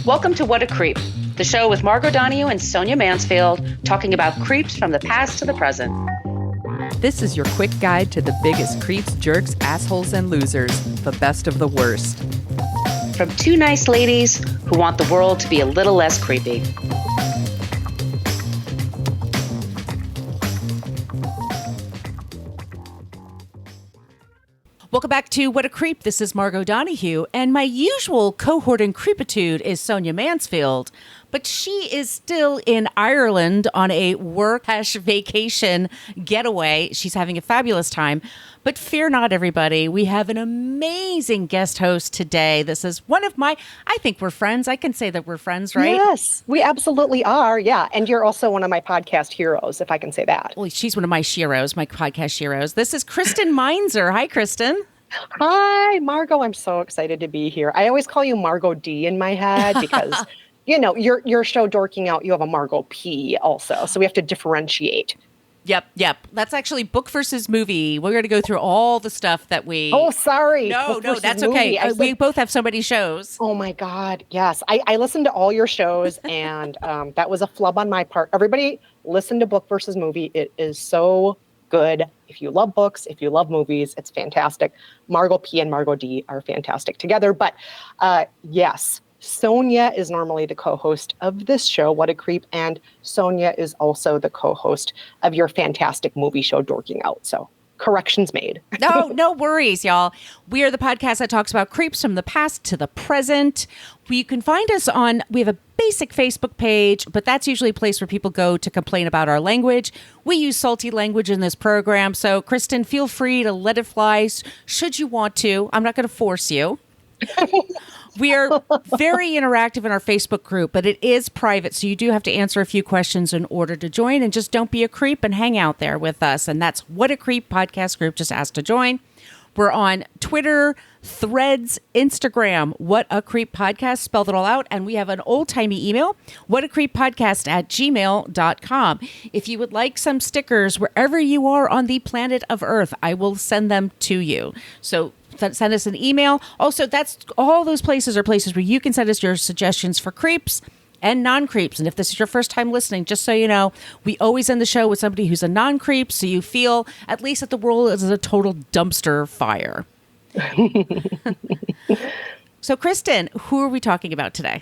Welcome to What a Creep, the show with Margot Donohue and Sonia Mansfield talking about creeps from the past to the present. This is your quick guide to the biggest creeps, jerks, assholes, and losers, the best of the worst. From two nice ladies who want the world to be a little less creepy. Welcome back to What a Creep. This is Margot Donohue, and my usual cohort in creepitude is Sonia Mansfield, but she is still in Ireland on a work-vacation getaway. She's having a fabulous time, but fear not, everybody. We have an amazing guest host today. This is one of my, I think we're friends. I can say that we're friends, right? Yes, we absolutely are. Yeah. And you're also one of my podcast heroes, if I can say that. Well, she's one of my sheroes, my podcast heroes. This is Kristen Meinzer. Hi, Kristen. Hi, Margot. I'm so excited to be here. I always call you Margot D in my head because, you know, your show Dorking Out, you have a Margot P also. So we have to differentiate. Yep. That's actually book versus movie. We're going to go through all the stuff that we... Oh, sorry. No, that's okay. We both have so many shows. Oh, my God. Yes. I listened to all your shows, and that was a flub on my part. Everybody listen to book versus movie. It is so good. If you love books, if you love movies, it's fantastic. Margot P and Margot D are fantastic together. But yes, Sonia is normally the co-host of this show, What a Creep, and Sonia is also the co-host of your fantastic movie show, Dorking Out. So corrections made. No worries, y'all. We are the podcast that talks about creeps from the past to the present. You can find us we have a basic Facebook page, but that's usually a place where people go to complain about our language. We use salty language in this program. So, Kristen, feel free to let it fly should you want to. I'm not going to force you. We are very interactive in our Facebook group, but it is private, so you do have to answer a few questions in order to join, and just don't be a creep and hang out there with us. And that's What a Creep podcast group. Just ask to join. We're on Twitter, Threads, Instagram, What a Creep podcast, spelled it all out. And we have an old-timey email, whatacreeppodcast@gmail.com. If you would like some stickers wherever you are on the planet of Earth, I will send them to you. So send us an email. Also, that's all those places are places where you can send us your suggestions for creeps and non-creeps. And if this is your first time listening, just so you know, we always end the show with somebody who's a non-creep, so you feel at least that the world is a total dumpster fire. So, Kristen, who are we talking about today?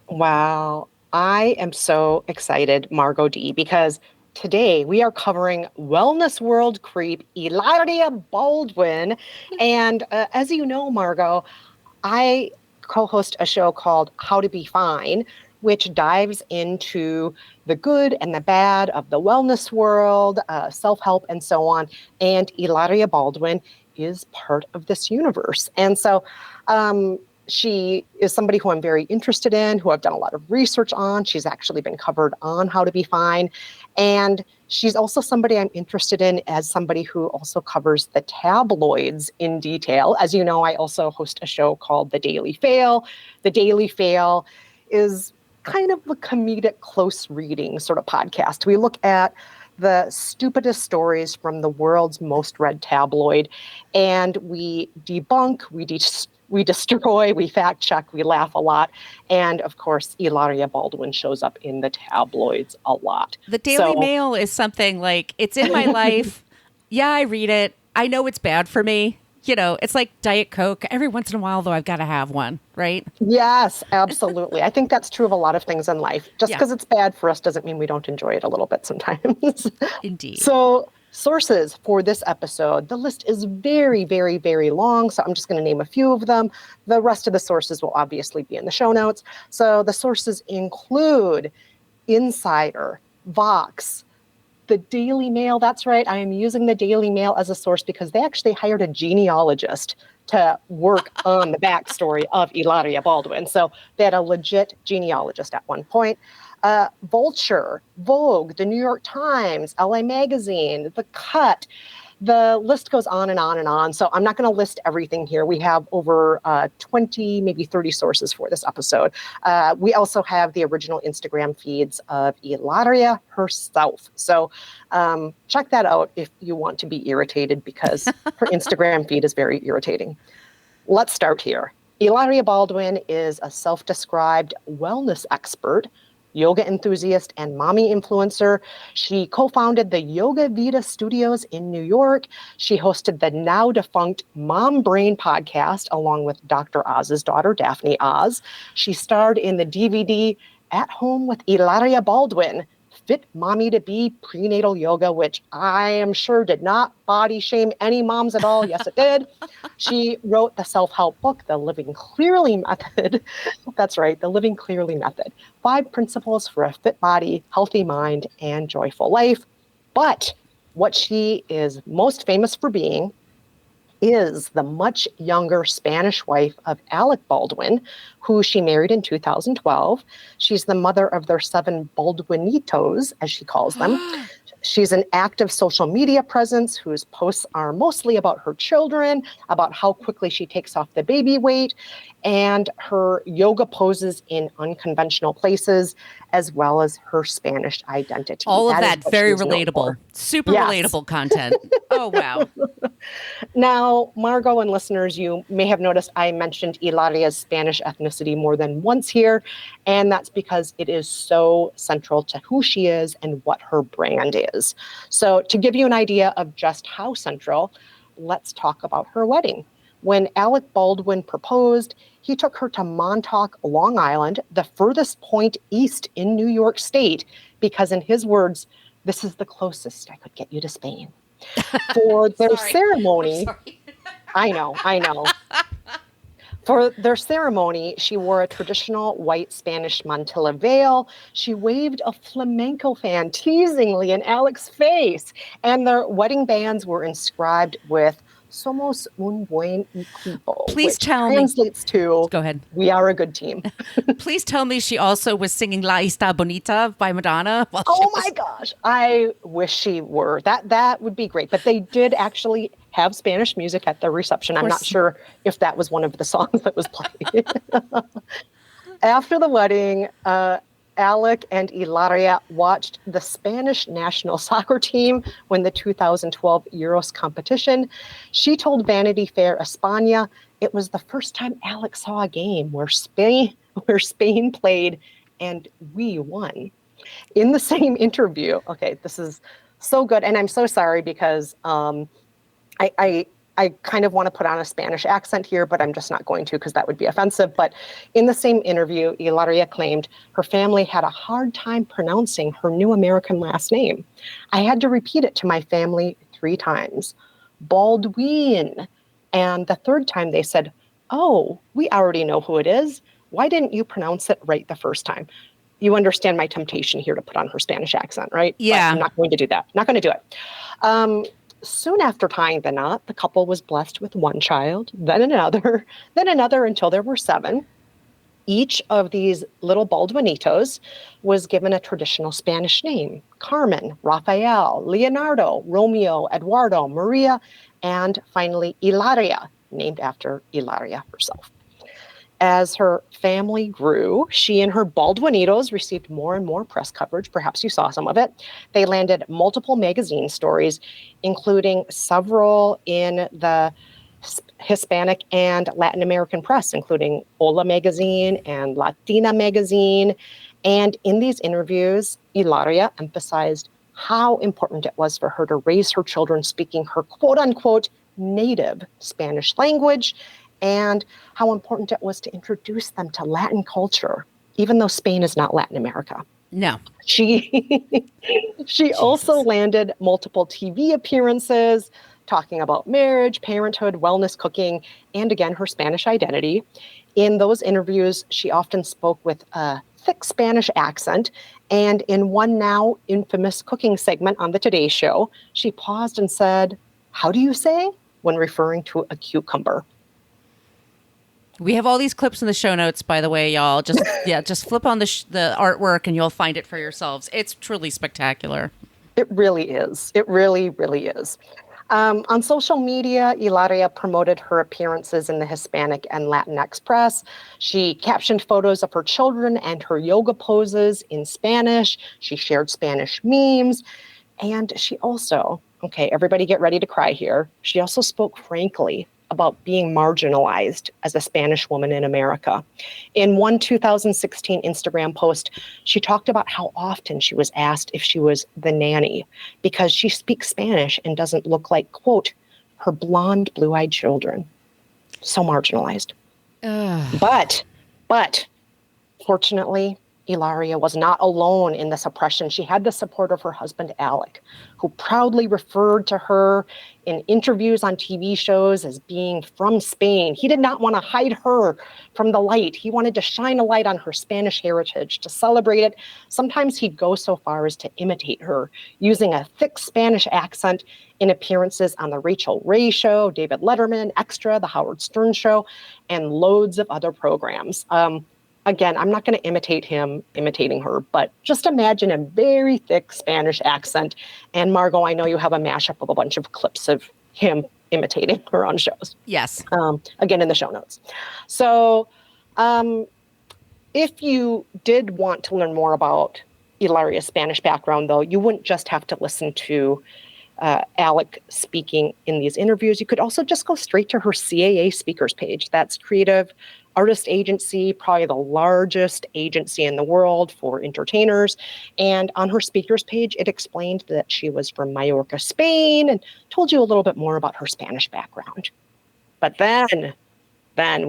Wow. I am so excited, Margot D, because today we are covering wellness world creep Hilaria Baldwin. And as you know, Margot, I co-host a show called How to Be Fine, which dives into the good and the bad of the wellness world, self-help, and so on. And Hilaria Baldwin is part of this universe. And so she is somebody who I'm very interested in, who I've done a lot of research on. She's actually been covered on How to Be Fine. And she's also somebody I'm interested in as somebody who also covers the tabloids in detail. As you know, I also host a show called The Daily Fail. The Daily Fail is kind of a comedic close reading sort of podcast. We look at the stupidest stories from the world's most read tabloid, and we debunk, we destroy, we fact check, we laugh a lot. And of course, Hilaria Baldwin shows up in the tabloids a lot. The Daily Mail is something like, it's in my life. Yeah, I read it. I know it's bad for me. You know, it's like Diet Coke. Every once in a while, though, I've got to have one, right? Yes, absolutely. I think that's true of a lot of things in life. Just because it's bad for us doesn't mean we don't enjoy it a little bit sometimes. Indeed. So sources for this episode, the list is very, very, very long. So I'm just going to name a few of them. The rest of the sources will obviously be in the show notes. So the sources include Insider, Vox, the Daily Mail. That's right. I am using the Daily Mail as a source because they actually hired a genealogist to work on the backstory of Hilaria Baldwin. So they had a legit genealogist at one point. Vulture, Vogue, the New York Times, LA Magazine, The Cut. The list goes on and on and on. So I'm not going to list everything here. We have over 20, maybe 30 sources for this episode. We also have the original Instagram feeds of Hilaria herself. So check that out if you want to be irritated, because her Instagram feed is very irritating. Let's start here. Hilaria Baldwin is a self-described wellness expert, yoga enthusiast, and mommy influencer. She co-founded the Yoga Vita Studios in New York. She hosted the now defunct Mom Brain podcast along with Dr. Oz's daughter, Daphne Oz. She starred in the DVD At Home with Hilaria Baldwin, Fit Mommy to Be Prenatal Yoga, which I am sure did not body shame any moms at all. Yes, it did. She wrote the self-help book, The Living Clearly Method. That's right, The Living Clearly Method. 5 principles for a fit body, healthy mind, and joyful life. But what she is most famous for being is the much younger Spanish wife of Alec Baldwin, who she married in 2012. She's the mother of their 7 Baldwinitos, as she calls them. She's an active social media presence whose posts are mostly about her children, about how quickly she takes off the baby weight, and her yoga poses in unconventional places, as well as her Spanish identity. All of that very she's known relatable, for. super Yes. relatable content. Oh, wow. Now, Margot and listeners, you may have noticed I mentioned Hilaria's Spanish ethnicity more than once here, and that's because it is so central to who she is and what her brand is. So to give you an idea of just how central, let's talk about her wedding. When Alec Baldwin proposed, he took her to Montauk, Long Island, the furthest point east in New York State, because in his words, this is the closest I could get you to Spain. For their ceremony, I know. For their ceremony, she wore a traditional white Spanish mantilla veil. She waved a flamenco fan teasingly in Alec's face, and their wedding bands were inscribed with "Somos un buen equipo," Please which tell me. translates to Go ahead. "We are a good team." Please tell me she also was singing La Ista Bonita by Madonna. Oh my gosh. I wish she were. That would be great. But they did actually have Spanish music at the reception. I'm not sure if that was one of the songs that was played. After the wedding, Alec and Hilaria watched the Spanish national soccer team win the 2012 Euros competition. She told Vanity Fair España it was the first time Alec saw a game where Spain played and we won. In the same interview, okay, this is so good, and I'm so sorry because I kind of want to put on a Spanish accent here, but I'm just not going to because that would be offensive. But in the same interview, Hilaria claimed her family had a hard time pronouncing her new American last name. I had to repeat it to my family 3 times. Baldwin. And the 3rd time they said, "Oh, we already know who it is. Why didn't you pronounce it right the first time?" You understand my temptation here to put on her Spanish accent, right? Yeah. But I'm not going to do that. Not going to do it. Soon after tying the knot, the couple was blessed with 1 child, then another until there were 7. Each of these little Baldwinitos was given a traditional Spanish name: Carmen, Rafael, Leonardo, Romeo, Eduardo, Maria, and finally Hilaria, named after Hilaria herself. As her family grew, she and her Baldwinitos received more and more press coverage. Perhaps you saw some of it. They landed multiple magazine stories, including several in the Hispanic and Latin American press, including Hola magazine and Latina magazine. And in these interviews, Hilaria emphasized how important it was for her to raise her children speaking her quote-unquote native Spanish language, and how important it was to introduce them to Latin culture, even though Spain is not Latin America. No. She also landed multiple TV appearances talking about marriage, parenthood, wellness, cooking, and again, her Spanish identity. In those interviews, she often spoke with a thick Spanish accent. And in one now infamous cooking segment on the Today Show, she paused and said, "How do you say?" when referring to a cucumber. We have all these clips in the show notes, by the way, y'all. Just flip on the artwork and you'll find it for yourselves. It's truly spectacular. It really is. It really, really is. On social media, Hilaria promoted her appearances in the Hispanic and Latinx press. She captioned photos of her children and her yoga poses in Spanish. She shared Spanish memes. And she also, okay, everybody get ready to cry here. She also spoke frankly about being marginalized as a Spanish woman in America. In one 2016 Instagram post, she talked about how often she was asked if she was the nanny because she speaks Spanish and doesn't look like, quote, her blonde, blue-eyed children. So marginalized. But fortunately, Hilaria was not alone in this oppression. She had the support of her husband, Alec, who proudly referred to her in interviews on TV shows as being from Spain. He did not want to hide her from the light. He wanted to shine a light on her Spanish heritage, to celebrate it. Sometimes he'd go so far as to imitate her, using a thick Spanish accent in appearances on The Rachel Ray Show, David Letterman, Extra, The Howard Stern Show, and loads of other programs. Again, I'm not going to imitate him imitating her, but just imagine a very thick Spanish accent. And Margot, I know you have a mashup of a bunch of clips of him imitating her on shows. Yes. Again, in the show notes. So if you did want to learn more about Hilaria's Spanish background, though, you wouldn't just have to listen to Alec speaking in these interviews. You could also just go straight to her CAA speakers page. That's Creative Artist Agency, probably the largest agency in the world for entertainers. And on her speakers page, it explained that she was from Mallorca, Spain, and told you a little bit more about her Spanish background. But then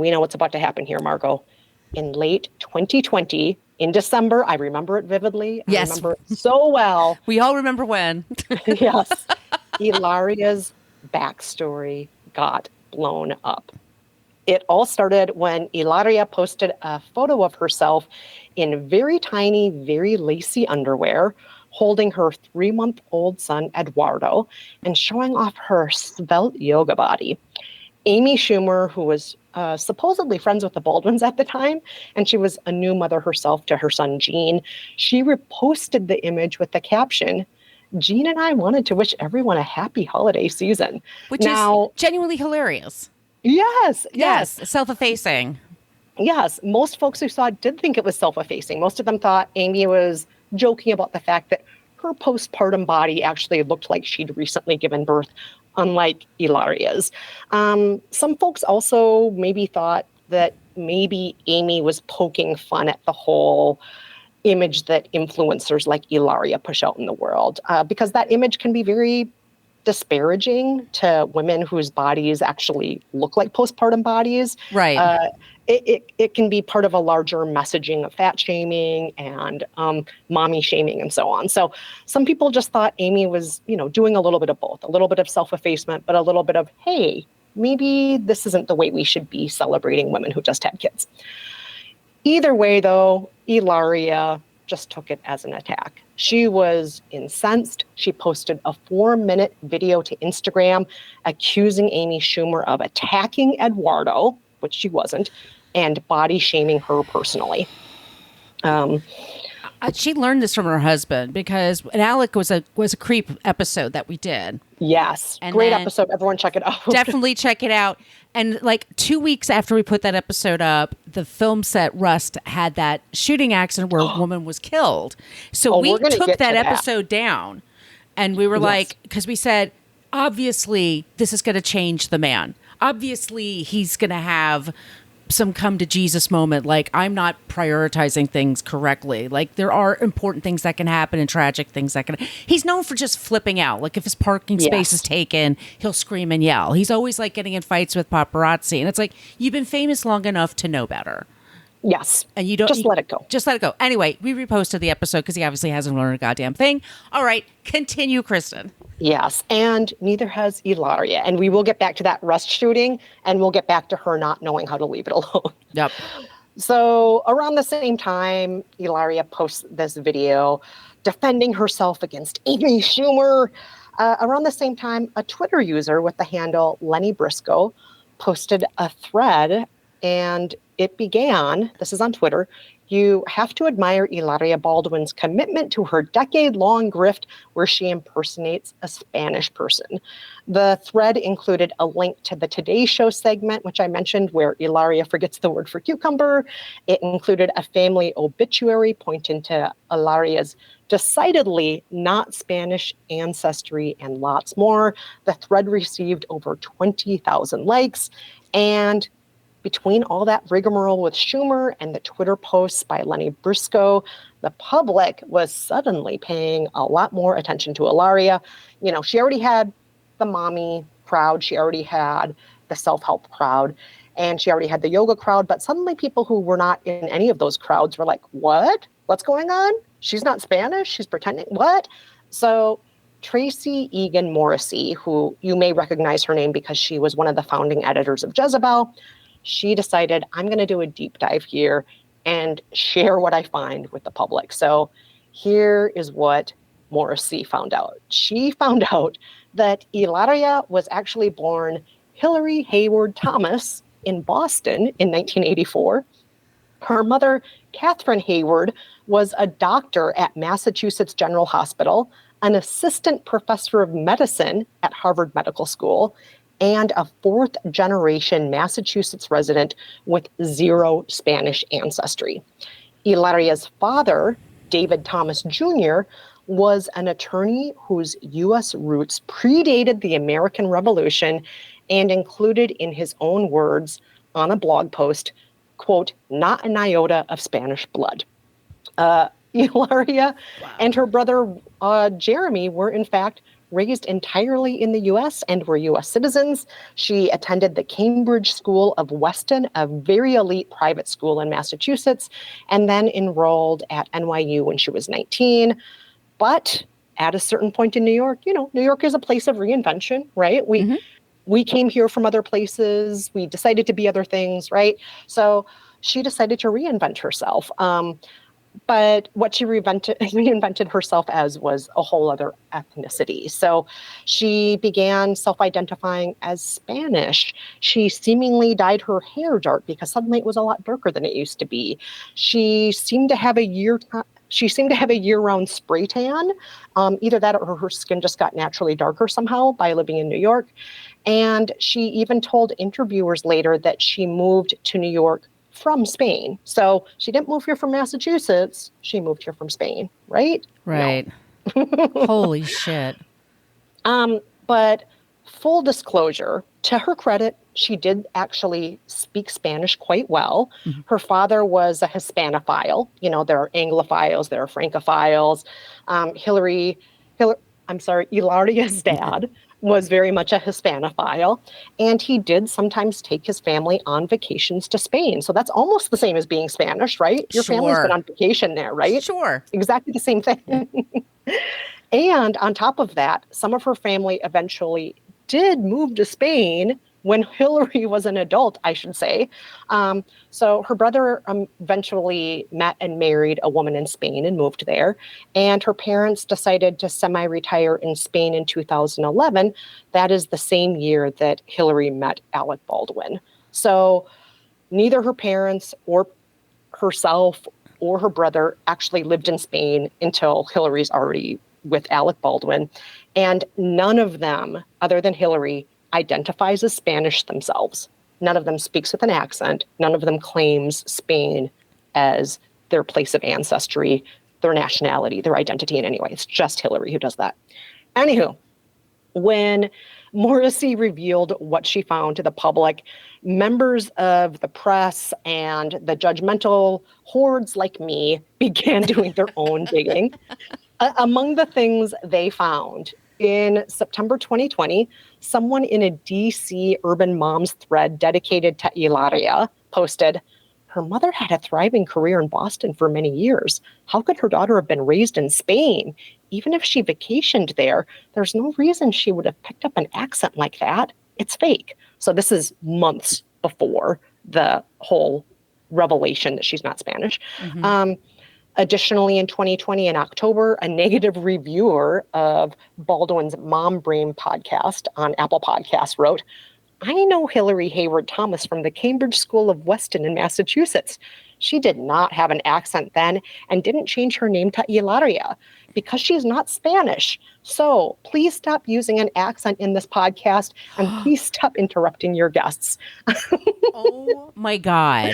we know what's about to happen here, Margot. In late 2020, in December, I remember it vividly. Yes. I remember it so well. We all remember when. Yes. Hilaria's backstory got blown up. It all started when Hilaria posted a photo of herself in very tiny, very lacy underwear, holding her 3-month-old son, Eduardo, and showing off her svelte yoga body. Amy Schumer, who was supposedly friends with the Baldwins at the time, and she was a new mother herself to her son, Gene, she reposted the image with the caption, "Gene and I wanted to wish everyone a happy holiday season." Which is genuinely hilarious. Yes. Self-effacing. Yes. Most folks who saw it did think it was self-effacing. Most of them thought Amy was joking about the fact that her postpartum body actually looked like she'd recently given birth, unlike Hilaria's. Some folks also maybe thought that maybe Amy was poking fun at the whole image that influencers like Hilaria push out in the world, because that image can be very disparaging to women whose bodies actually look like postpartum bodies. Right. It can be part of a larger messaging of fat shaming and mommy shaming and so on. So some people just thought Amy was, doing a little bit of both, a little bit of self-effacement, but a little bit of, hey, maybe this isn't the way we should be celebrating women who just had kids. Either way, though, Hilaria just took it as an attack. She was incensed. She posted a 4-minute video to Instagram accusing Amy Schumer of attacking Eduardo, which she wasn't, and body shaming her personally. She learned this from her husband because Alec was a creep episode that we did. Yes. And great episode. Everyone check it out. Definitely check it out. And 2 weeks after we put that episode up, the film set Rust had that shooting accident where a woman was killed. So we took that episode down and we were because we said, obviously this is going to change the man. Obviously he's going to have some come to Jesus moment. I'm not prioritizing things correctly. There are important things that can happen and tragic things that can. He's known for just flipping out. If his parking space is taken, he'll scream and yell. He's always getting in fights with paparazzi. And it's you've been famous long enough to know better. Yes. And you don't just let it go. Just let it go. Anyway, we reposted the episode because he obviously hasn't learned a goddamn thing. All right. Continue, Kristen. Yes, and neither has Hilaria. And we will get back to that Rust shooting, and we'll get back to her not knowing how to leave it alone. Yep. So around the same time, Hilaria posts this video defending herself against Amy Schumer. Around the same time, a Twitter user with the handle Lenny Briscoe posted a thread, and it began, this is on Twitter, you have to admire Hilaria Baldwin's commitment to her decade-long grift where she impersonates a Spanish person. The thread included a link to the Today Show segment, which I mentioned, where Hilaria forgets the word for cucumber. It included a family obituary pointing to Hilaria's decidedly not Spanish ancestry and lots more. The thread received over 20,000 likes. And between all that rigmarole with Schumer and the Twitter posts by Lenny Briscoe, the public was suddenly paying a lot more attention to Hilaria. You know, she already had the mommy crowd, she already had the self-help crowd, and she already had the yoga crowd, but suddenly people who were not in any of those crowds were like, what? What's going on? She's not Spanish? She's pretending? What? So Tracy Egan Morrissey, who you may recognize her name because she was one of the founding editors of Jezebel, she decided, I'm going to do a deep dive here and share what I find with the public. So here is what Morrissey found out. She found out that Hilaria was actually born Hillary Hayward Thomas in Boston in 1984. Her mother, Catherine Hayward, was a doctor at Massachusetts General Hospital, an assistant professor of medicine at Harvard Medical School, and a fourth-generation Massachusetts resident with zero Spanish ancestry. Hilaria's father, David Thomas Jr., was an attorney whose U.S. roots predated the American Revolution and included in his own words on a blog post, quote, not an iota of Spanish blood. Hilaria and her brother Jeremy were, in fact, raised entirely in the U.S. and were U.S. citizens. She attended the Cambridge School of Weston, a very elite private school in Massachusetts, and then enrolled at NYU when she was 19. But at a certain point in New York, you know, New York is a place of reinvention, right? We came here from other places. We decided to be other things, right? So she decided to reinvent herself. But what she reinvented herself as was a whole other ethnicity. So she began self-identifying as Spanish. She seemingly dyed her hair dark because suddenly it was a lot darker than it used to be. She seemed to have a year-round spray tan. Either that or her skin just got naturally darker somehow by living in New York. And she even told interviewers later that she moved to New York from Spain. So she didn't move here from Massachusetts. She moved here from Spain, right? Right. No. Holy shit. But full disclosure, to her credit, she did actually speak Spanish quite well. Mm-hmm. Her father was a Hispanophile. You know, there are Anglophiles, there are Francophiles. Hilaria's dad was very much a Hispanophile, and he did sometimes take his family on vacations to Spain. So that's almost the same as being Spanish, right? Your family's been on vacation there, right? Sure. Exactly the same thing. And on top of that, some of her family eventually did move to Spain when Hillary was an adult, I should say. So her brother eventually met and married a woman in Spain and moved there. And her parents decided to semi-retire in Spain in 2011. That is the same year that Hillary met Alec Baldwin. So neither her parents or herself or her brother actually lived in Spain until Hillary's already with Alec Baldwin. And none of them, other than Hillary, identifies as Spanish themselves. None of them speaks with an accent. None of them claims Spain as their place of ancestry, their nationality, their identity in any way. It's just Hillary who does that. Anywho, when Morrissey revealed what she found to the public, members of the press and the judgmental hordes like me began doing their own digging. Among the things they found, in September 2020, someone in a DC Urban Moms thread dedicated to Hilaria posted, her mother had a thriving career in Boston for many years. How could her daughter have been raised in Spain? Even if she vacationed there, there's no reason she would have picked up an accent like that. It's fake. So this is months before the whole revelation that she's not Spanish. Mm-hmm. Additionally, in 2020, in October, a negative reviewer of Baldwin's Mom Brain podcast on Apple Podcasts wrote, I know Hillary Hayward Thomas from the Cambridge School of Weston in Massachusetts. She did not have an accent then and didn't change her name to Hilaria because she's not Spanish. So please stop using an accent in this podcast and please stop interrupting your guests. Oh my God.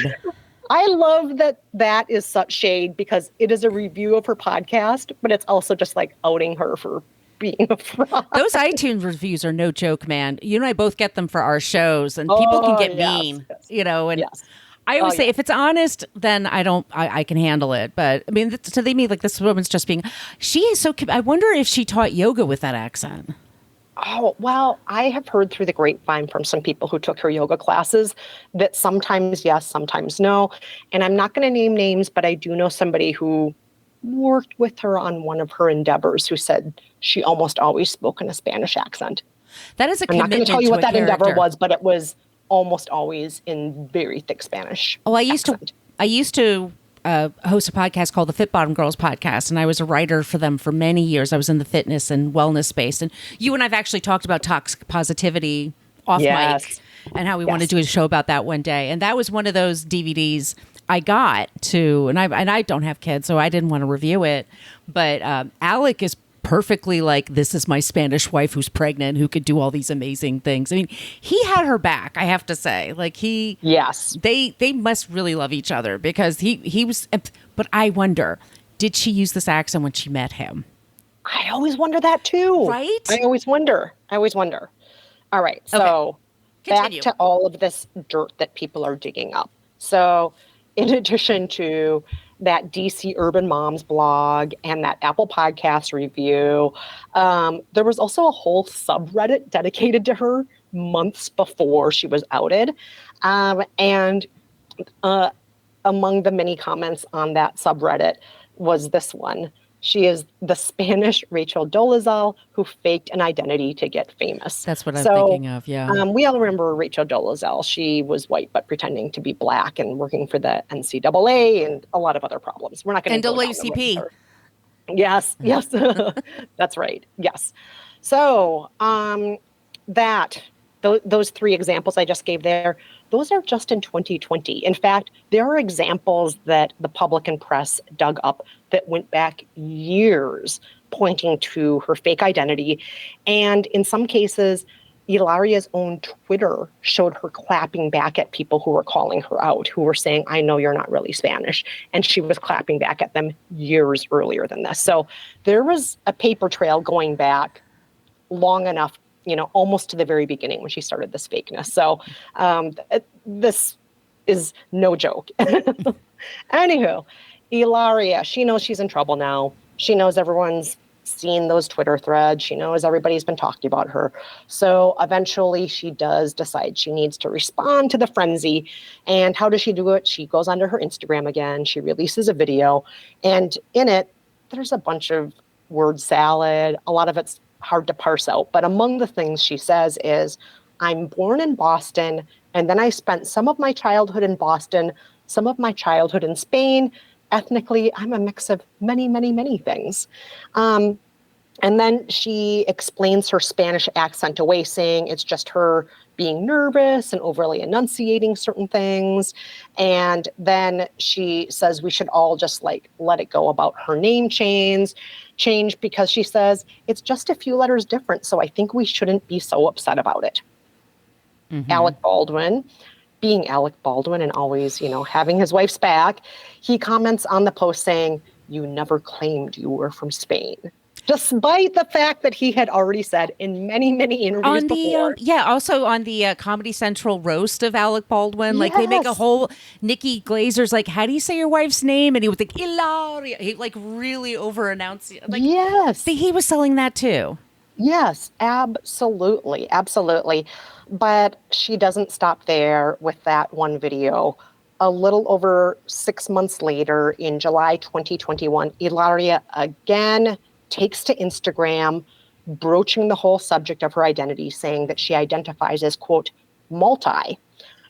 I love that that is such shade because it is a review of her podcast, but it's also just like outing her for being a fraud. Those iTunes reviews are no joke, man. You and I both get them for our shows, and people can get mean, and Yes. I always say if it's honest, then I can handle it. But I mean, so they mean like this woman's just being, she is so, I wonder if she taught yoga with that accent. Oh, well, I have heard through the grapevine from some people who took her yoga classes that sometimes yes, sometimes no. And I'm not going to name names, but I do know somebody who worked with her on one of her endeavors who said she almost always spoke in a Spanish accent. That is a I'm not going commitment to tell you to what a that endeavor character. was, but it was almost always in very thick Spanish. Oh, I accent. used to host a podcast called the Fit Bottom Girls podcast, and I was a writer for them for many years. I was in the fitness and wellness space, and you and I've actually talked about toxic positivity off mic and how we want to do a show about that one day. And that was one of those DVDs I got to, and I don't have kids, so I didn't want to review it. But Alec is perfectly like, this is my Spanish wife who's pregnant, who could do all these amazing things. I mean, he had her back, I have to say. Like they must really love each other because he was. But I wonder, did she use this accent when she met him? I always wonder that too. Right? I always wonder. All right. So back to all of this dirt that people are digging up. So in addition to that DC Urban Moms blog and that Apple Podcast review, there was also a whole subreddit dedicated to her months before she was outed. And among the many comments on that subreddit was this one. She is the Spanish Rachel Dolezal who faked an identity to get famous. That's what I'm thinking of, yeah. We all remember Rachel Dolezal. She was white but pretending to be black and working for the NCAA and a lot of other problems. We're not going to go down the road with her. Yes, that's right. Yes. So those three examples I just gave there, those are just in 2020. In fact, there are examples that the public and press dug up that went back years pointing to her fake identity. And in some cases, Hilaria's own Twitter showed her clapping back at people who were calling her out, who were saying, I know you're not really Spanish. And she was clapping back at them years earlier than this. So there was a paper trail going back long enough, almost to the very beginning when she started this fakeness. So this is no joke. Anywho, Hilaria, she knows she's in trouble now. She knows everyone's seen those Twitter threads. She knows everybody's been talking about her. So eventually she does decide she needs to respond to the frenzy. And how does she do it? She goes onto her Instagram again. She releases a video. And in it, there's a bunch of word salad. A lot of it's hard to parse out. But among the things she says is, I'm born in Boston, and then I spent some of my childhood in Boston, some of my childhood in Spain. Ethnically, I'm a mix of many, many, many things. And then she explains her Spanish accent away, saying it's just her being nervous and overly enunciating certain things. And then she says we should all just let it go about her name change because she says it's just a few letters different. So I think we shouldn't be so upset about it. Mm-hmm. Alec Baldwin, being Alec Baldwin and always, having his wife's back, he comments on the post saying, you never claimed you were from Spain. Despite the fact that he had already said in many, many interviews before. Also on the Comedy Central roast of Alec Baldwin, they make a whole, Nikki Glazer's like, how do you say your wife's name? And he was like, Hilaria. He really over-announced it. Yes. He was selling that too. Yes, absolutely. Absolutely. But she doesn't stop there with that one video. A little over 6 months later, in July 2021, Hilaria again takes to Instagram, broaching the whole subject of her identity, saying that she identifies as, quote, multi.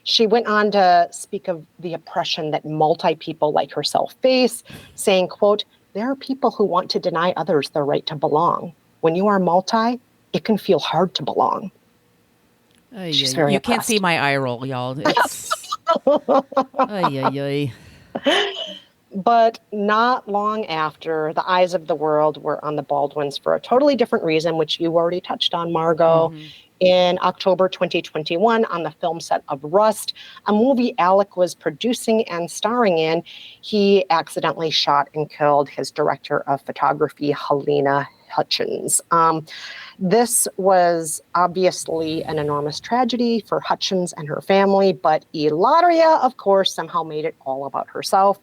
She went on to speak of the oppression that multi people like herself face, saying, quote, there are people who want to deny others their right to belong. When you are multi, it can feel hard to belong. She's very You can't oppressed. see my eye roll, y'all. It's ay, ay, But not long after, the eyes of the world were on the Baldwins for a totally different reason, which you already touched on, Margot. ay. In October 2021, on the film set of Rust, a movie Alec was producing and starring in, he accidentally shot and killed his director of photography, Helena Hutchins. This was obviously an enormous tragedy for Hutchins and her family, but Hilaria, of course, somehow made it all about herself.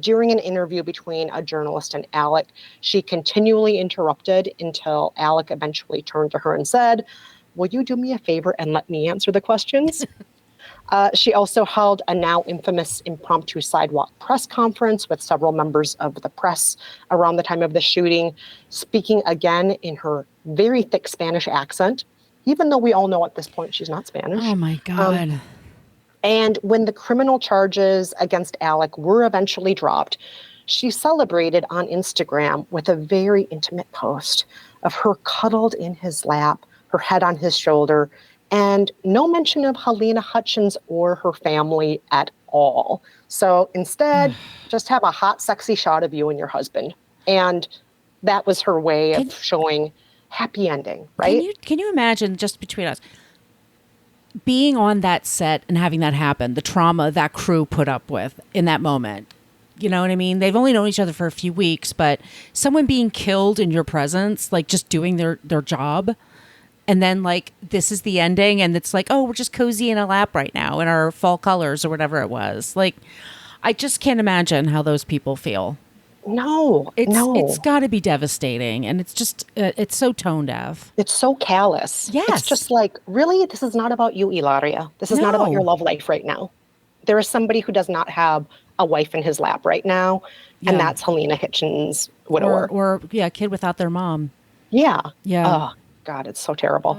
During an interview between a journalist and Alec, she continually interrupted until Alec eventually turned to her and said, "Will you do me a favor and let me answer the questions?" She also held a now infamous impromptu sidewalk press conference with several members of the press around the time of the shooting, speaking again in her very thick Spanish accent, even though we all know at this point she's not Spanish. Oh my God. And when the criminal charges against Alec were eventually dropped, she celebrated on Instagram with a very intimate post of her cuddled in his lap, her head on his shoulder, and no mention of Helena Hutchins or her family at all. So instead, just have a hot, sexy shot of you and your husband. And that was her way of showing happy ending, right? Can you imagine, just between us, being on that set and having that happen, the trauma that crew put up with in that moment? You know what I mean? They've only known each other for a few weeks, but someone being killed in your presence, like just doing their job, and then like this is the ending, and it's like, oh, we're just cozy in a lap right now in our fall colors or whatever it was. Like, I just can't imagine how those people feel. No, It's got to be devastating, and it's just it's so tone deaf. It's so callous. Yes. It's just like, really, this is not about you, Hilaria. This is not about your No. love life right now. There is somebody who does not have a wife in his lap right now, Yeah. and that's Helena Hitchens' widower. Or yeah, a kid without their mom. Yeah. Yeah. Oh, God, it's so terrible.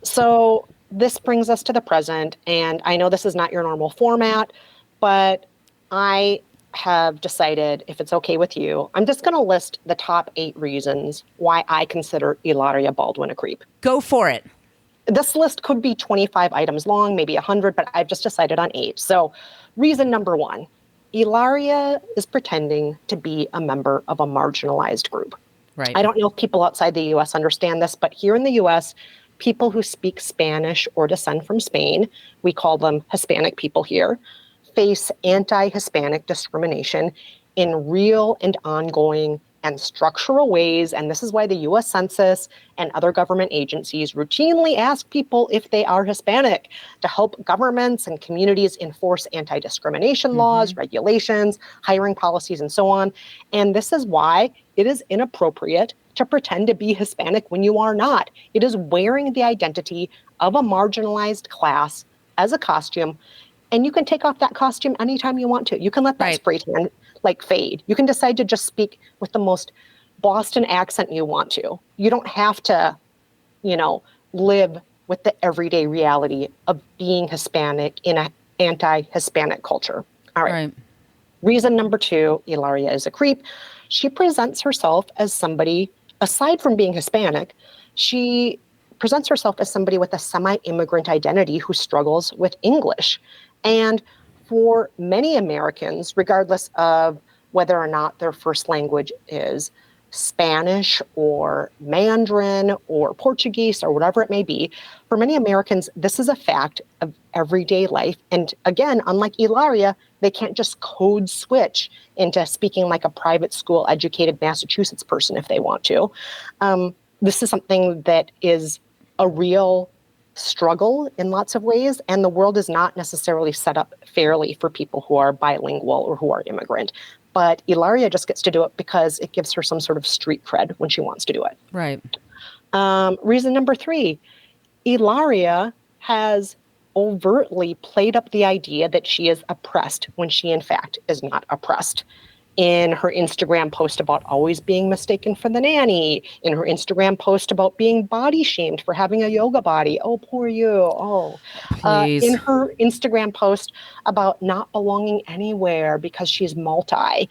So this brings us to the present, and I know this is not your normal format, but I have decided, if it's okay with you, I'm just going to list the top 8 reasons why I consider Hilaria Baldwin a creep. Go for it. This list could be 25 items long, maybe 100, but I've just decided on 8. So reason number 1, Hilaria is pretending to be a member of a marginalized group. Right. I don't know if people outside the U.S. understand this, but here in the U.S., people who speak Spanish or descend from Spain, we call them Hispanic people here, face anti-Hispanic discrimination in real and ongoing and structural ways. And this is why the U.S. Census and other government agencies routinely ask people if they are Hispanic to help governments and communities enforce anti-discrimination laws, regulations, hiring policies, and so on. And this is why it is inappropriate to pretend to be Hispanic when you are not. It is wearing the identity of a marginalized class as a costume. And you can take off that costume anytime you want to. You can let that spray tan like fade. You can decide to just speak with the most Boston accent you want to. You don't have to, live with the everyday reality of being Hispanic in an anti-Hispanic culture. All right. Reason number 2, Hilaria is a creep. She presents herself as somebody, aside from being Hispanic, she presents herself as somebody with a semi-immigrant identity who struggles with English. And for many Americans, regardless of whether or not their first language is Spanish or Mandarin or Portuguese or whatever it may be, for many Americans, this is a fact of everyday life. And again, unlike Hilaria, they can't just code switch into speaking like a private school educated Massachusetts person if they want to. This is something that is a real struggle in lots of ways, and the world is not necessarily set up fairly for people who are bilingual or who are immigrant. But Hilaria just gets to do it because it gives her some sort of street cred when she wants to do it. Right. Reason number 3, Hilaria has overtly played up the idea that she is oppressed when she in fact is not oppressed. In her Instagram post about always being mistaken for the nanny, in her Instagram post about being body shamed for having a yoga body. Oh, poor you. Oh, Please. in her Instagram post about not belonging anywhere because she's multi.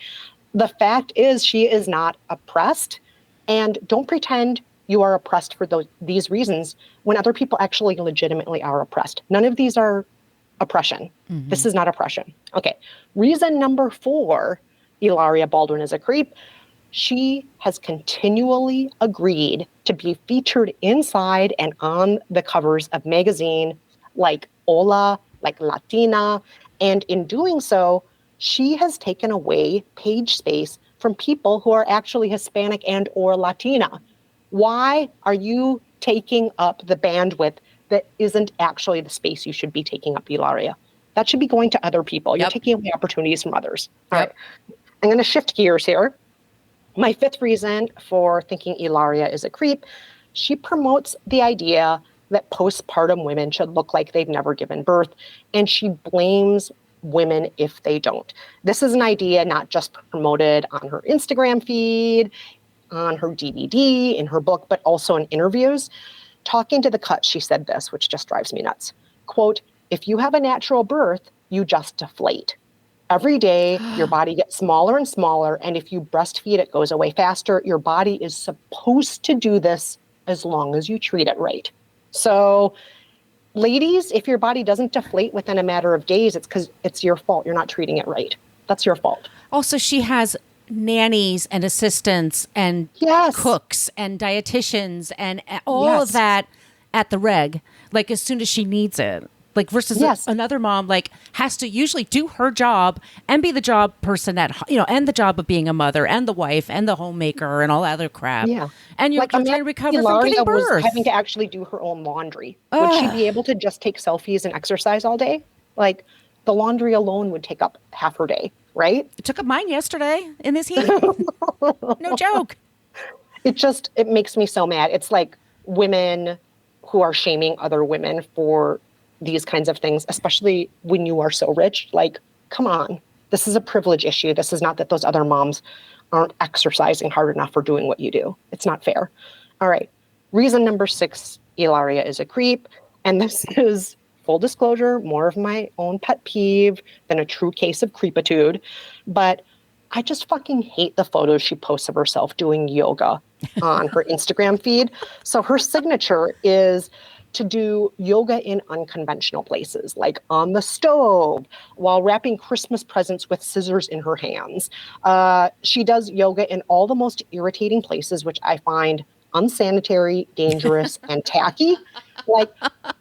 The fact is she is not oppressed, and don't pretend you are oppressed for these reasons when other people actually legitimately are oppressed. None of these are oppression. This is not oppression. Okay. Reason number 4, Hilaria Baldwin is a creep. She has continually agreed to be featured inside and on the covers of magazine like Hola, like Latina. And in doing so, she has taken away page space from people who are actually Hispanic and or Latina. Why are you taking up the bandwidth that isn't actually the space you should be taking up, Hilaria? That should be going to other people. You're taking away opportunities from others. All right. I'm going to shift gears here. My 5th reason for thinking Hilaria is a creep, she promotes the idea that postpartum women should look like they've never given birth, and she blames women if they don't. This is an idea not just promoted on her Instagram feed, on her DVD, in her book, but also in interviews. Talking to The Cut, she said this, which just drives me nuts. Quote, "If you have a natural birth, you just deflate. Every day, your body gets smaller and smaller, and if you breastfeed, it goes away faster. Your body is supposed to do this as long as you treat it right." So, ladies, if your body doesn't deflate within a matter of days, it's because it's your fault. You're not treating it right. That's your fault. Also, she has nannies and assistants and cooks and dietitians and all of that at the reg, like as soon as she needs it. Like versus another mom, like has to usually do her job and be the job person and the job of being a mother and the wife and the homemaker and all that other crap. Yeah. And you're trying to recover from giving birth. Was having to actually do her own laundry. Would she be able to just take selfies and exercise all day? Like the laundry alone would take up half her day, right? It took up mine yesterday in this heat. No joke. It makes me so mad. It's like women who are shaming other women for these kinds of things, especially when you are so rich. Like, come on. This is a privilege issue. This is not that those other moms aren't exercising hard enough for doing what you do. It's not fair. All right. Reason number 6, Hilaria is a creep. And this is, full disclosure, more of my own pet peeve than a true case of creepitude. But I just fucking hate the photos she posts of herself doing yoga on her Instagram feed. So her signature is to do yoga in unconventional places, like on the stove, while wrapping Christmas presents with scissors in her hands. She does yoga in all the most irritating places, which I find unsanitary, dangerous, and tacky. Like,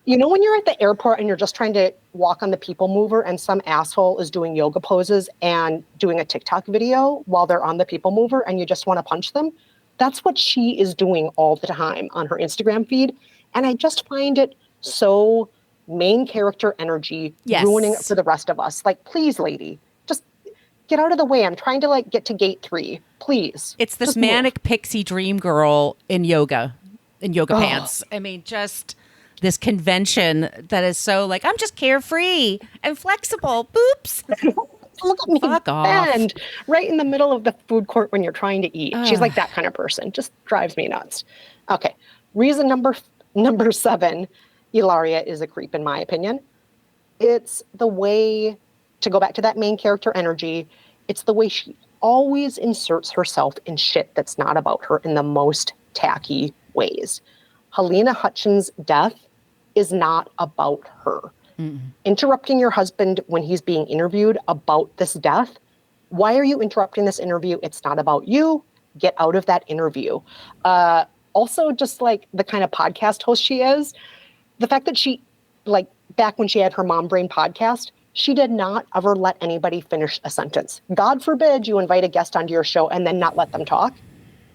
when you're at the airport and you're just trying to walk on the people mover and some asshole is doing yoga poses and doing a TikTok video while they're on the people mover and you just want to punch them? That's what she is doing all the time on her Instagram feed. And I just find it so main character energy, ruining it for the rest of us. Like, please, lady, just get out of the way. I'm trying to get to gate 3. Please. It's this just manic pixie dream girl in yoga pants. I mean, just this convention that is so like, I'm just carefree and flexible. Boops. Look at me bend right in the middle of the food court when you're trying to eat. She's like that kind of person. Just drives me nuts. Okay. Reason number 7, Hilaria is a creep, in my opinion. It's the way, to go back to that main character energy, it's the way she always inserts herself in shit that's not about her in the most tacky ways. Helena Hutchins' death is not about her. Mm-mm. Interrupting your husband when he's being interviewed about this death. Why are you interrupting this interview? It's not about you. Get out of that interview. Also, just like the kind of podcast host she is, the fact that she, back when she had her Mom Brain podcast, she did not ever let anybody finish a sentence. God forbid you invite a guest onto your show and then not let them talk.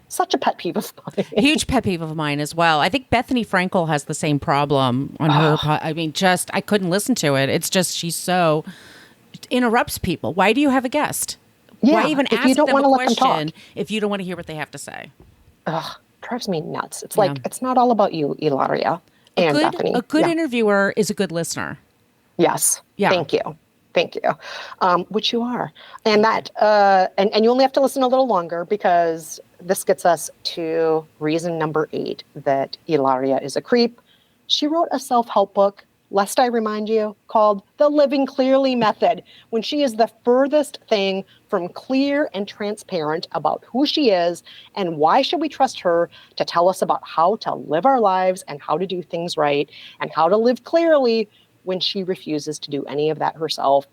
Such a pet peeve of mine. Huge pet peeve of mine as well. I think Bethany Frankel has the same problem on her. I mean, I couldn't listen to it. It's just, she so interrupts people. Why do you have a guest? Why even ask them a question if you don't want to hear what they have to say? Drives me nuts. It's like, it's not all about you, Hilaria and Bethany. A good interviewer is a good listener. Yes. Yeah. Thank you. Which you are. And that, and you only have to listen a little longer because this gets us to reason number 8 that Hilaria is a creep. She wrote a self-help book lest I remind you, called the Living Clearly method, when she is the furthest thing from clear and transparent about who she is and why should we trust her to tell us about how to live our lives and how to do things right and how to live clearly when she refuses to do any of that herself.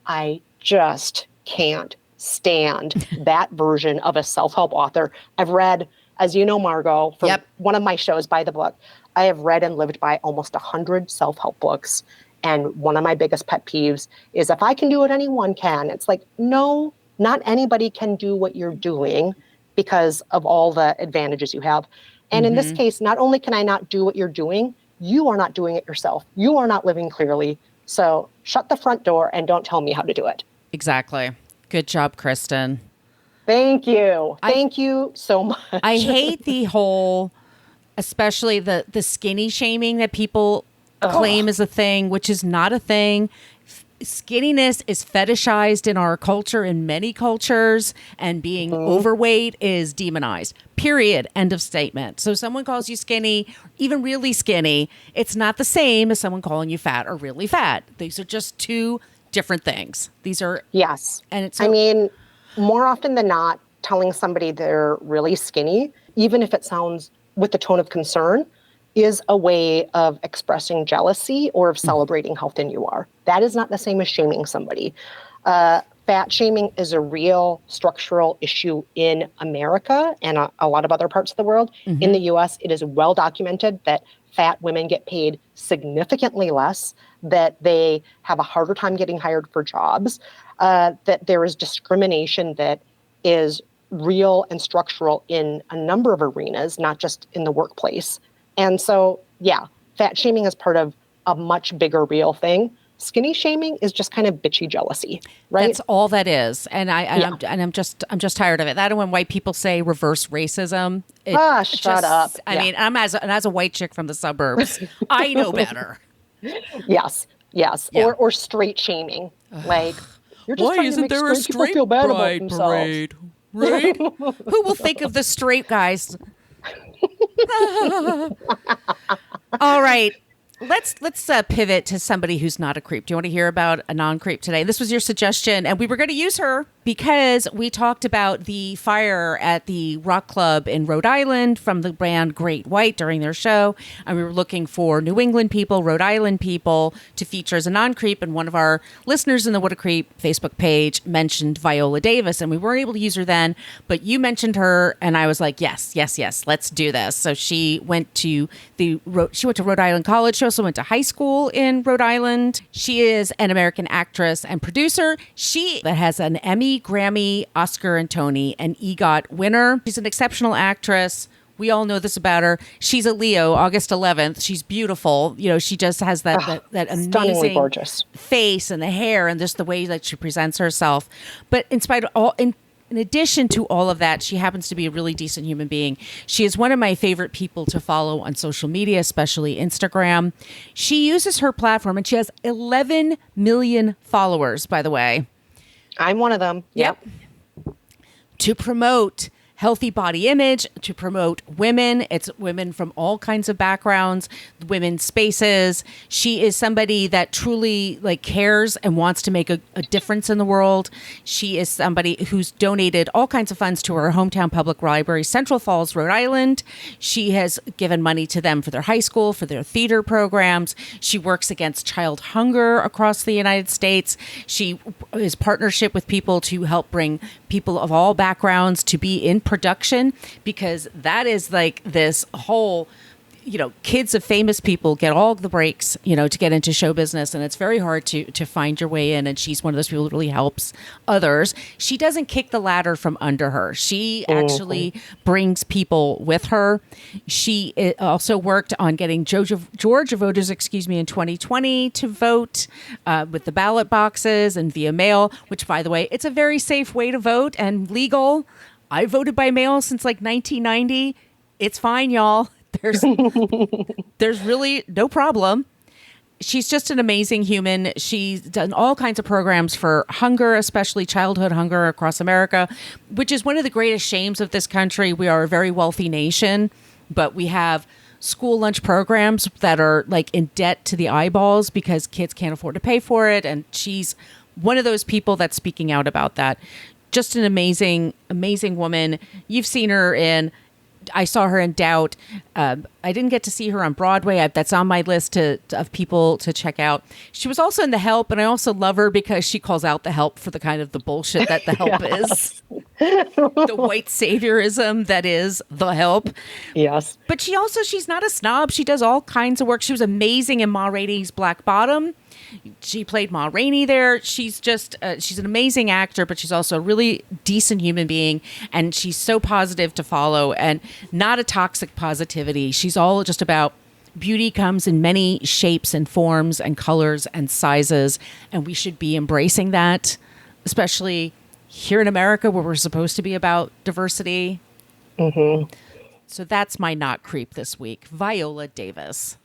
I just can't stand that version of a self-help author. I've read, as you know, Margot, from one of my shows, By the Book, I have read and lived by almost 100 self-help books. And one of my biggest pet peeves is if I can do it, anyone can. It's like, no, not anybody can do what you're doing because of all the advantages you have. And in this case, not only can I not do what you're doing, you are not doing it yourself. You are not living clearly. So shut the front door and don't tell me how to do it. Exactly. Good job, Kristen. Thank you. Thank you so much. I hate the whole, especially the skinny shaming that people claim is a thing, which is not a thing. Skinniness is fetishized in our culture, in many cultures, and being overweight is demonized. Period. End of statement. So someone calls you skinny, even really skinny, it's not the same as someone calling you fat or really fat. These are just two different things. These are... Yes. And it's... I mean, more often than not, telling somebody they're really skinny, even if it sounds with the tone of concern, is a way of expressing jealousy or of celebrating how thin you are. That is not the same as shaming somebody. Fat shaming is a real structural issue in America and a lot of other parts of the world. In the US, it is well documented that fat women get paid significantly less, that they have a harder time getting hired for jobs, that there is discrimination that is real and structural in a number of arenas, not just in the workplace. And so, yeah, fat shaming is part of a much bigger real thing. Skinny shaming is just kind of bitchy jealousy, right? That's all that is, and I'm just tired of it. That and when white people say reverse racism. Shut up. I mean, as a white chick from the suburbs, I know better. Yes. Yeah. Or straight shaming, like you're just trying to make straight people feel bad about themselves. Parade, right? Who will think of the straight guys? All right. Let's pivot to somebody who's not a creep. Do you want to hear about a non-creep today? This was your suggestion, and we were going to use her because we talked about the fire at the rock club in Rhode Island from the band Great White during their show, and we were looking for New England people, Rhode Island people to feature as a non-creep, and one of our listeners in the What a Creep Facebook page mentioned Viola Davis, and we weren't able to use her then, but you mentioned her, and I was like, yes, let's do this. So she went to Rhode Island College. She also went to high school in Rhode Island. She is an American actress and producer. She has an Emmy, Grammy, Oscar, and Tony, and EGOT winner. She's an exceptional actress. We all know this about her. She's a Leo, August 11th. She's beautiful. You know, she just has that amazing gorgeous face and the hair and just the way that she presents herself. But in spite of all, in addition to all of that, she happens to be a really decent human being. She is one of my favorite people to follow on social media, especially Instagram. She uses her platform, and she has 11 million followers, by the way. I'm one of them. Yep. To promote healthy body image, to promote women. It's women from all kinds of backgrounds, women's spaces. She is somebody that truly cares and wants to make a difference in the world. She is somebody who's donated all kinds of funds to her hometown public library, Central Falls, Rhode Island. She has given money to them for their high school, for their theater programs. She works against child hunger across the United States. She is partnership with people to help bring people of all backgrounds to be in production, because that is this whole, kids of famous people get all the breaks, to get into show business. And it's very hard to find your way in. And she's one of those people who really helps others. She doesn't kick the ladder from under her. She actually brings people with her. She also worked on getting Georgia voters, in 2020 to vote with the ballot boxes and via mail, which, by the way, it's a very safe way to vote and legal. I voted by mail since 1990. It's fine, y'all. There's really no problem. She's just an amazing human. She's done all kinds of programs for hunger, especially childhood hunger across America, which is one of the greatest shames of this country. We are a very wealthy nation, but we have school lunch programs that are like in debt to the eyeballs because kids can't afford to pay for it. And she's one of those people that's speaking out about that. Just an amazing, amazing woman. You've seen her I saw her in Doubt. I didn't get to see her on Broadway. That's on my list of people to check out. She was also in The Help, and I also love her because she calls out The Help for the kind of the bullshit that The Help is. The white saviorism that is The Help. Yes. But she's not a snob. She does all kinds of work. She was amazing in Ma Rainey's Black Bottom. She played Ma Rainey there. She's just, she's an amazing actor, but she's also a really decent human being. And she's so positive to follow and not a toxic positivity. She's all just about beauty comes in many shapes and forms and colors and sizes. And we should be embracing that, especially here in America where we're supposed to be about diversity. Mm-hmm. So that's my not creep this week. Viola Davis.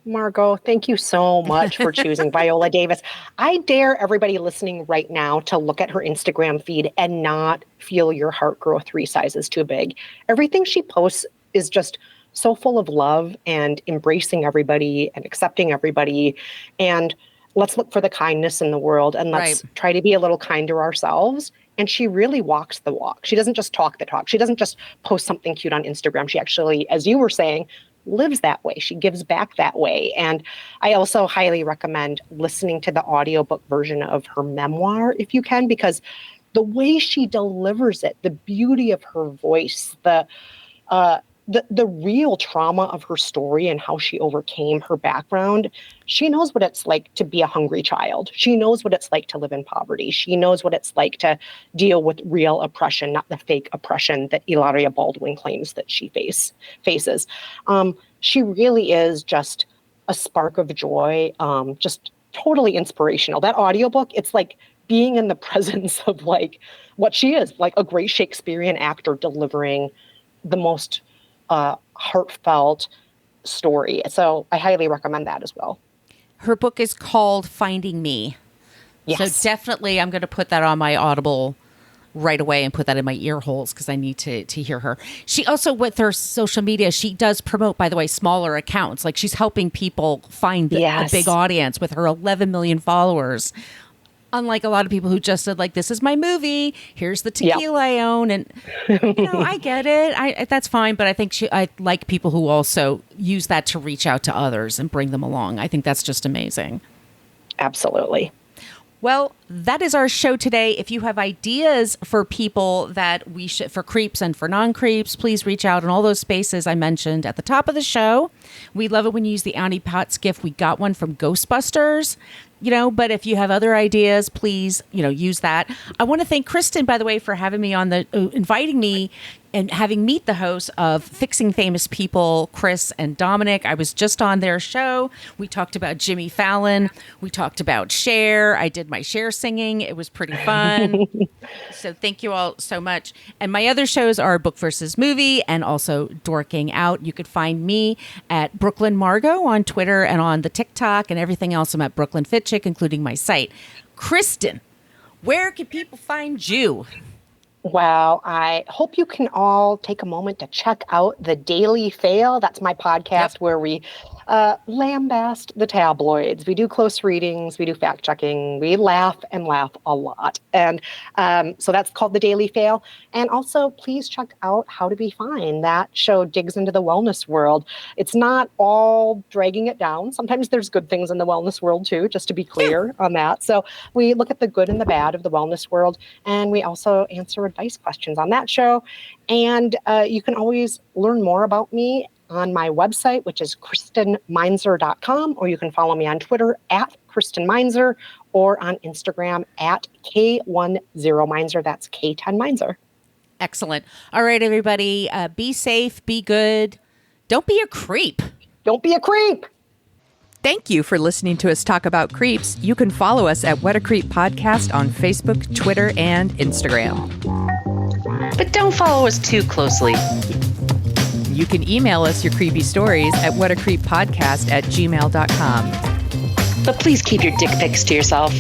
Margot, thank you so much for choosing Viola Davis. I dare everybody listening right now to look at her Instagram feed and not feel your heart grow 3 sizes too big. Everything she posts is just so full of love and embracing everybody and accepting everybody. And let's look for the kindness in the world and let's try to be a little kinder ourselves. And she really walks the walk. She doesn't just talk the talk. She doesn't just post something cute on Instagram. She actually, as you were saying, lives that way. She gives back that way. And I also highly recommend listening to the audiobook version of her memoir if you can, because the way she delivers it, the beauty of her voice, the real trauma of her story and how she overcame her background. She knows what it's like to be a hungry child. She knows what it's like to live in poverty. She knows what it's like to deal with real oppression, not the fake oppression that Hilaria Baldwin claims that she faces. She really is just a spark of joy, just totally inspirational. That audiobook, it's like being in the presence of like what she is, like a great Shakespearean actor delivering the most heartfelt story. So I highly recommend that as well. Her book is called Finding Me. Yes. So definitely I'm going to put that on my Audible right away and put that in my ear holes because I need to hear her. She also, with her social media, she does promote, by the way, smaller accounts. Like she's helping people find a big audience with her 11 million followers. Unlike a lot of people who just said, like, this is my movie, here's the tequila I own. And, I get it. That's fine. But I think I like people who also use that to reach out to others and bring them along. I think that's just amazing. Absolutely. Well, that is our show today. If you have ideas for people that we should, for creeps and for non-creeps, please reach out in all those spaces I mentioned at the top of the show. We love it when you use the Annie Potts gift. We got one from Ghostbusters, but if you have other ideas, please, use that. I want to thank Kristen, by the way, for having me on inviting me and having meet the hosts of Fixing Famous People, Chris and Dominic. I was just on their show. We talked about Jimmy Fallon. We talked about Cher. I did my Cher singing. It was pretty fun. So thank you all so much. And my other shows are Book versus Movie and also Dorking Out. You could find me at Brooklyn Margot on Twitter and on the TikTok and everything else. I'm at Brooklyn Fit Chick, including my site. Kristen, where can people find you? Well, I hope you can all take a moment to check out The Daily Fail. That's my podcast where we lambast the tabloids. We do close readings. We do fact checking. We laugh and laugh a lot. And so that's called The Daily Fail. And also, please check out How to Be Fine. That show digs into the wellness world. It's not all dragging it down. Sometimes there's good things in the wellness world, too, just to be clear on that. So we look at the good and the bad of the wellness world. And we also answer advice questions on that show. And you can always learn more about me on my website, which is KristenMeinzer.com, or you can follow me on Twitter at Kristen Meinzer or on Instagram at K10Meinzer. That's K10 Meinzer. Excellent. All right, everybody. Be safe. Be good. Don't be a creep. Don't be a creep. Thank you for listening to us talk about creeps. You can follow us at What a Creep Podcast on Facebook, Twitter, and Instagram. But don't follow us too closely. You can email us your creepy stories at whatacreeppodcast@gmail.com. But please keep your dick pics to yourself.